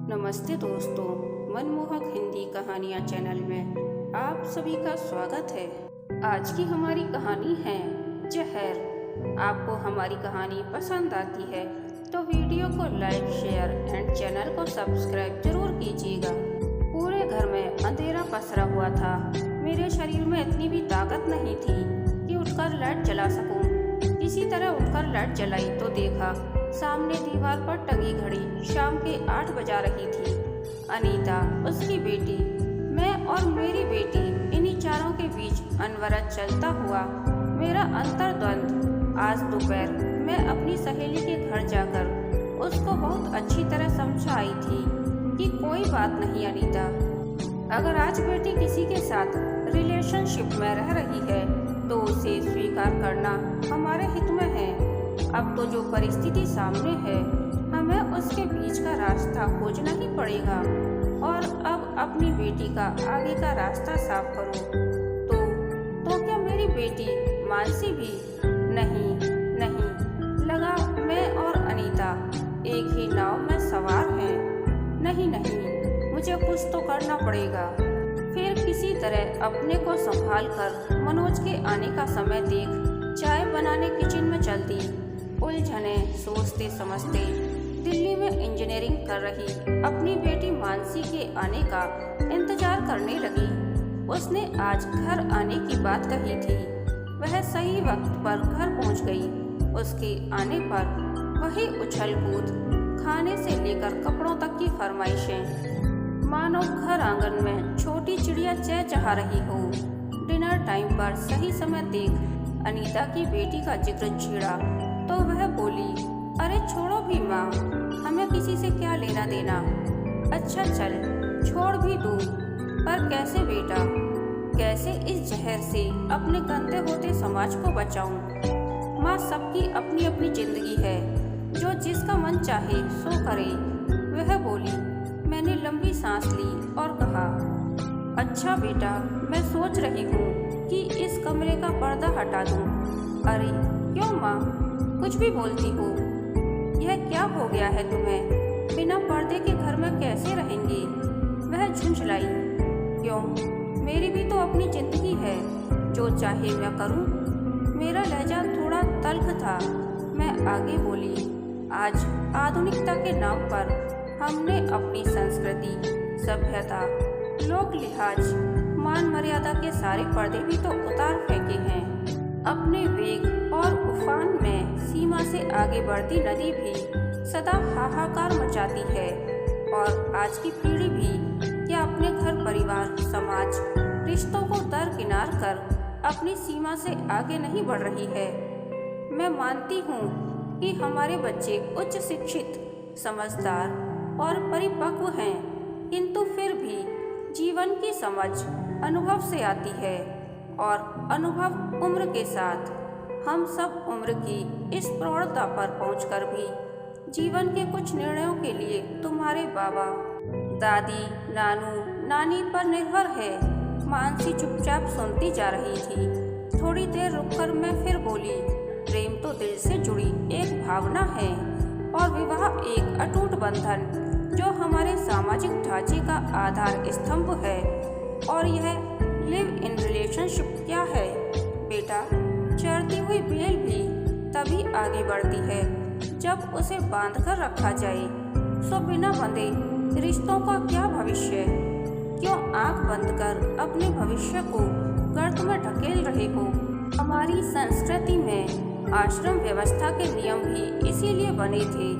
नमस्ते दोस्तों, मनमोहक हिंदी कहानियाँ चैनल में आप सभी का स्वागत है। आज की हमारी कहानी है जहर। आपको हमारी कहानी पसंद आती है तो वीडियो को लाइक, शेयर एंड चैनल को सब्सक्राइब जरूर कीजिएगा। पूरे घर में अंधेरा पसरा हुआ था। मेरे शरीर में इतनी भी ताकत नहीं थी कि उठकर लाइट जला सकूं। किसी तरह उठकर लाइट जलाई तो देखा सामने दीवार पर टंगी घड़ी शाम के 8 बजा रही थी। अनीता, उसकी बेटी, मैं और मेरी बेटी, इन्हीं चारों के बीच अनवरत चलता हुआ मेरा अंतर्द्वंद। आज दोपहर मैं अपनी सहेली के घर जाकर उसको बहुत अच्छी तरह समझाई थी कि कोई बात नहीं अनीता, अगर आज बेटी किसी के साथ रिलेशनशिप में रह रही है तो उसे स्वीकार करना हमारे हित में है। अब तो जो परिस्थिति सामने है हमें उसके बीच का रास्ता खोजना ही पड़ेगा और अब अपनी बेटी का आगे का रास्ता साफ करो। तो क्या मेरी बेटी मानसी भी? नहीं लगा मैं और अनीता एक ही नाव में सवार हैं। नहीं, मुझे कुछ तो करना पड़ेगा। फिर किसी तरह अपने को संभाल कर मनोज के आने का समय देख चाय बनाने किचन में चल दी। उलझने सोचते समझते दिल्ली में इंजीनियरिंग कर रही अपनी बेटी मानसी के आने का इंतजार करने लगी। उसने आज घर आने की बात कही थी। वह सही वक्त पर घर पहुंच गई। उसके आने पर वही उछल कूद, खाने से लेकर कपड़ों तक की फरमाइशें, मानो घर आंगन में छोटी चिड़िया चहचहा रही हो। डिनर टाइम पर सही समय देख अनीता की बेटी का जिक्र छेड़ा तो वह बोली, अरे छोड़ो भी माँ, हमें किसी से क्या लेना देना। अच्छा चल छोड़ भी दूँ, पर कैसे बेटा, कैसे इस जहर से अपने गंदे होते समाज को बचाऊं। माँ, सबकी अपनी अपनी जिंदगी है, जो जिसका मन चाहे सो करे। वह बोली। मैंने लंबी सांस ली और कहा, अच्छा बेटा, मैं सोच रही हूँ कि इस कमरे का पर्दा हटा दूँ। अरे क्यों माँ, कुछ भी बोलती हो? यह क्या हो गया है तुम्हें? बिना पर्दे के घर में कैसे रहेंगे? वह झुंझलाई। क्यों, मेरी भी तो अपनी जिंदगी है, जो चाहे मैं करूं। मेरा लहजा थोड़ा तल्ख था। मैं आगे बोली, आज आधुनिकता के नाम पर हमने अपनी संस्कृति, सभ्यता, लोक लिहाज, मान मर्यादा के सारे पर्दे भी तो उतार फेंके हैं। अपने वेग और उफान में सीमा से आगे बढ़ती नदी भी सदा हाहाकार मचाती है। और आज की पीढ़ी भी क्या अपने घर परिवार, समाज, रिश्तों को दरकिनार कर अपनी सीमा से आगे नहीं बढ़ रही है। मैं मानती हूँ कि हमारे बच्चे उच्च शिक्षित, समझदार और परिपक्व हैं, किंतु फिर भी जीवन की समझ अनुभव से आती है और अनुभव उम्र के साथ। हम सब उम्र की इस प्रौढ़ता पर पहुंचकर भी जीवन के कुछ निर्णयों के लिए तुम्हारे बाबा, दादी, नानू, नानी पर निर्भर है। मानसी चुपचाप सुनती जा रही थी। थोड़ी देर रुककर मैं फिर बोली, प्रेम तो दिल से जुड़ी एक भावना है और विवाह एक अटूट बंधन जो हमारे सामाजिक ढांचे का आधार स्तंभ है। और यह लिव इन रिलेशनशिप क्या है बेटा? चढ़ती हुई बेल भी तभी आगे बढ़ती है जब उसे बांध कर रखा जाए। सो बिना बंधे रिश्तों का क्या भविष्य? क्यों आंख बंद कर अपने भविष्य को गर्त में ढकेल रहे हो? हमारी संस्कृति में आश्रम व्यवस्था के नियम भी इसीलिए बने थे,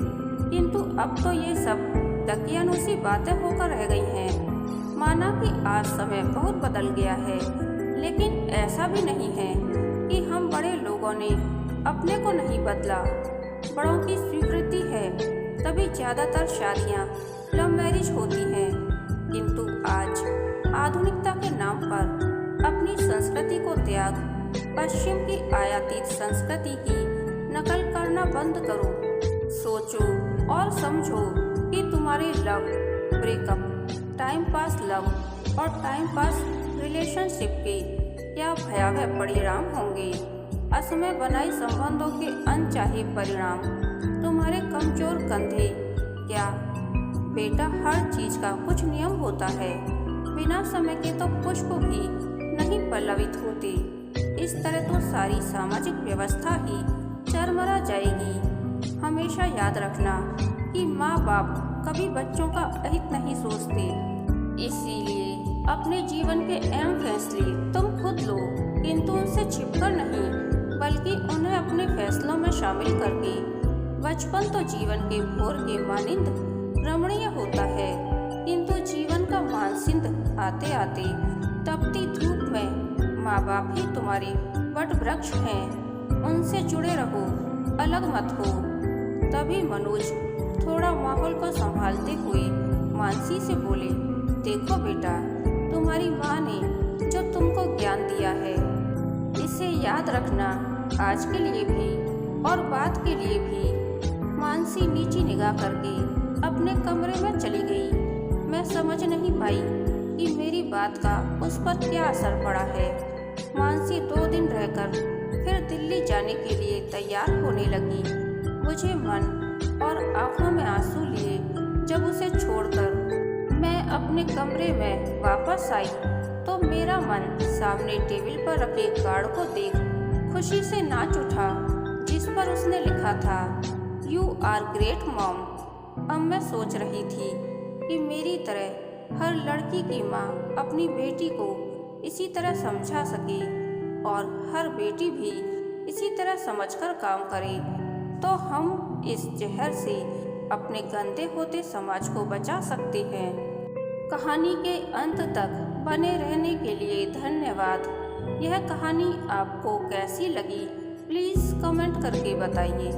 किंतु अब तो ये सब दकियानूसी बातें होकर रह गई हैं। माना कि आज समय बहुत बदल गया है, लेकिन ऐसा भी नहीं है कि हम बड़े लोगों ने अपने को नहीं बदला। बड़ों की स्वीकृति है तभी ज़्यादातर शादियाँ लव मैरिज होती हैं। किंतु आज आधुनिकता के नाम पर अपनी संस्कृति को त्याग पश्चिम की आयातित संस्कृति की नकल करना बंद करो। सोचो और समझो कि तुम्हारे love breakup, time pass love और टाइम पास रिलेशनशिप के क्या भयावह परिणाम होंगे। असमय बनाई संबंधों के अनचाहे परिणाम तुम्हारे कमजोर कंधे क्या बेटा, हर चीज का कुछ नियम होता है। बिना समय के तो पुष्प भी नहीं पल्लवित होते। इस तरह तो सारी सामाजिक व्यवस्था ही चरमरा जाएगी। हमेशा याद रखना कि माँ बाप कभी बच्चों का अहित नहीं सोचते। इसीलिए अपने जीवन के अहम फैसले तुम खुद लो, किंतु उनसे छिपकर नहीं, बल्कि उन्हें अपने फैसलों में शामिल करके। बचपन तो जीवन के भोर के मानिंद रमणीय होता है, किंतु जीवन का मानसिंध आते आते तपती धूप में माँ बाप ही तुम्हारे वट वृक्ष हैं। उनसे जुड़े रहो, अलग मत हो। तभी मनोज थोड़ा माहौल को संभालते हुए मानसी से बोले, देखो बेटा, तुम्हारी माँ ने जो तुमको ज्ञान दिया है, इसे याद रखना, आज के लिए भी और बाद के लिए भी। मानसी नीची निगाह करके अपने कमरे में चली गई। मैं समझ नहीं पाई कि मेरी बात का उस पर क्या असर पड़ा है। मानसी 2 दिन रहकर फिर दिल्ली जाने के लिए तैयार होने लगी। मुझे मन और आंखों में आंसू लिए जब उसे छोड़कर मैं अपने कमरे में वापस आई, तो मेरा मन सामने टेबल पर रखे कार्ड को देख खुशी से नाच उठा, जिस पर उसने लिखा था, यू आर ग्रेट मॉम। अब मैं सोच रही थी कि मेरी तरह हर लड़की की माँ अपनी बेटी को इसी तरह समझा सके और हर बेटी भी इसी तरह समझकर काम करे, तो हम इस जहर से अपने गंदे होते समाज को बचा सकते हैं। कहानी के अंत तक बने रहने के लिए धन्यवाद। यह कहानी आपको कैसी लगी, प्लीज़ कमेंट करके बताइए।